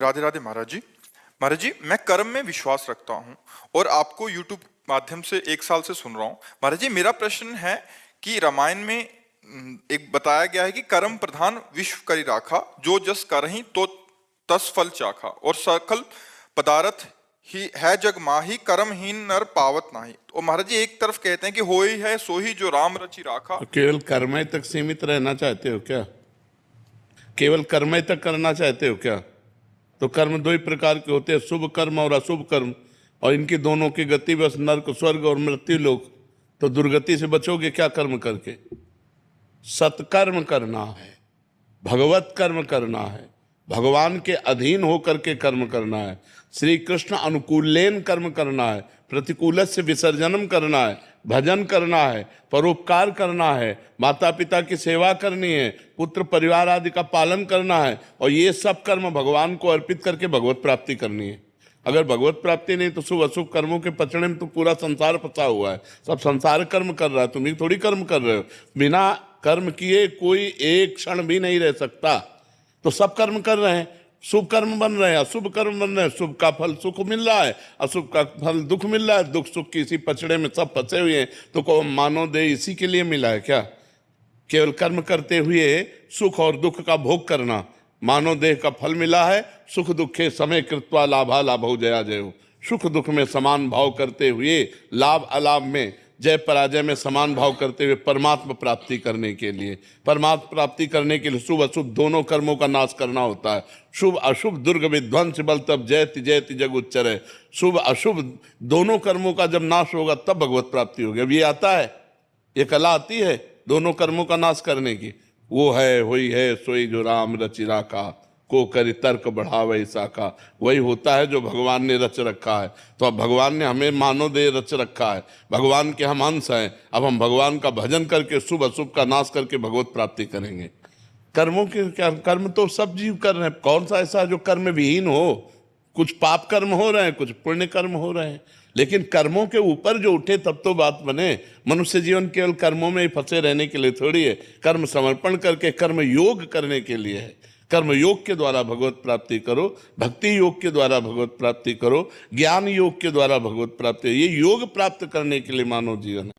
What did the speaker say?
राधे राधे महाराज जी। महाराज जी, मैं कर्म में विश्वास रखता हूँ और आपको यूट्यूब माध्यम से 1 साल से सुन रहा हूँ। महाराज जी, मेरा प्रश्न है कि रामायण में एक बताया गया है कि कर्म प्रधान विश्व करी राखा, जो जस करहि तो तस फल चाखा, और सकल पदार्थ ही है जग माही, कर्महीन नर पावत नाही। तो महाराज जी, एक तरफ कहते हैं कि होई है सोही जो राम रचि राखा। तो केवल कर्मय तक सीमित रहना चाहते हो क्या? केवल कर्मय तक करना चाहते हो क्या? तो कर्म दो ही प्रकार के होते हैं, शुभ कर्म और अशुभ कर्म, और इनकी दोनों की गति बस नरक, स्वर्ग और मृत्यु लोक। तो दुर्गति से बचोगे क्या कर्म करके? सत्कर्म करना है, भगवत कर्म करना है, भगवान के अधीन होकर के कर्म करना है, श्री कृष्ण अनुकूलेन कर्म करना है, प्रतिकूल से विसर्जनम करना है, भजन करना है, परोपकार करना है, माता पिता की सेवा करनी है, पुत्र परिवार आदि का पालन करना है, और ये सब कर्म भगवान को अर्पित करके भगवत प्राप्ति करनी है। अगर भगवत प्राप्ति नहीं तो शुभ अशुभ कर्मों के पचड़े में तो पूरा संसार फंसा हुआ है। सब संसार कर्म कर रहा है, तुम ही थोड़ी कर्म कर रहे हो। बिना कर्म किए कोई एक क्षण भी नहीं रह सकता। तो सब कर्म कर रहे हैं, शुभ कर्म बन रहे हैं, अशुभ कर्म बन रहे हैं। शुभ का फल सुख मिल रहा है, अशुभ का फल दुख मिल रहा है। दुख सुख की इसी पचड़े में सब फंसे हुए हैं। तो को मानो दे इसी के लिए मिला है क्या? केवल कर्म करते हुए सुख और दुख का भोग करना, मानव देह का फल मिला है। सुख दुखे समय कृत्वा लाभा लाभो जया जयो। सुख दुख में समान भाव करते हुए, लाभ अलाभ में, जय पराजय में समान भाव करते हुए परमात्मा प्राप्ति करने के लिए, परमात्मा प्राप्ति करने के लिए शुभ अशुभ दोनों कर्मों का नाश करना होता है। शुभ अशुभ दुर्ग विध्वंस बल तब जयति जयति जग उच्चर। शुभ अशुभ दोनों कर्मों का जब नाश होगा तब भगवत प्राप्ति होगी। अब ये आता है, ये कला आती है दोनों कर्मों का नाश करने की। वो है हुई है सोई जो राम रचि राखा, को करी तर्क बढ़ावे साका। वही होता है जो भगवान ने रच रखा है। तो अब भगवान ने हमें मानव देह रच रखा है, भगवान के हम अंश हैं। अब हम भगवान का भजन करके शुभ अशुभ का नाश करके भगवत प्राप्ति करेंगे। कर्मों के क्या, कर्म तो सब जीव कर रहे हैं। कौन सा ऐसा जो कर्म विहीन हो? कुछ पाप कर्म हो रहे हैं, कुछ पुण्य कर्म हो रहे हैं, लेकिन कर्मों के ऊपर जो उठे तब तो बात बने। मनुष्य जीवन केवल कर्मों में ही फंसे रहने के लिए थोड़ी है। कर्म समर्पण करके कर्म योग करने के लिए है। कर्म योग के द्वारा भगवत प्राप्ति करो, भक्ति योग के द्वारा भगवत प्राप्ति करो, ज्ञान योग के द्वारा भगवत प्राप्ति। ये योग प्राप्त करने के लिए मानव जीवन है।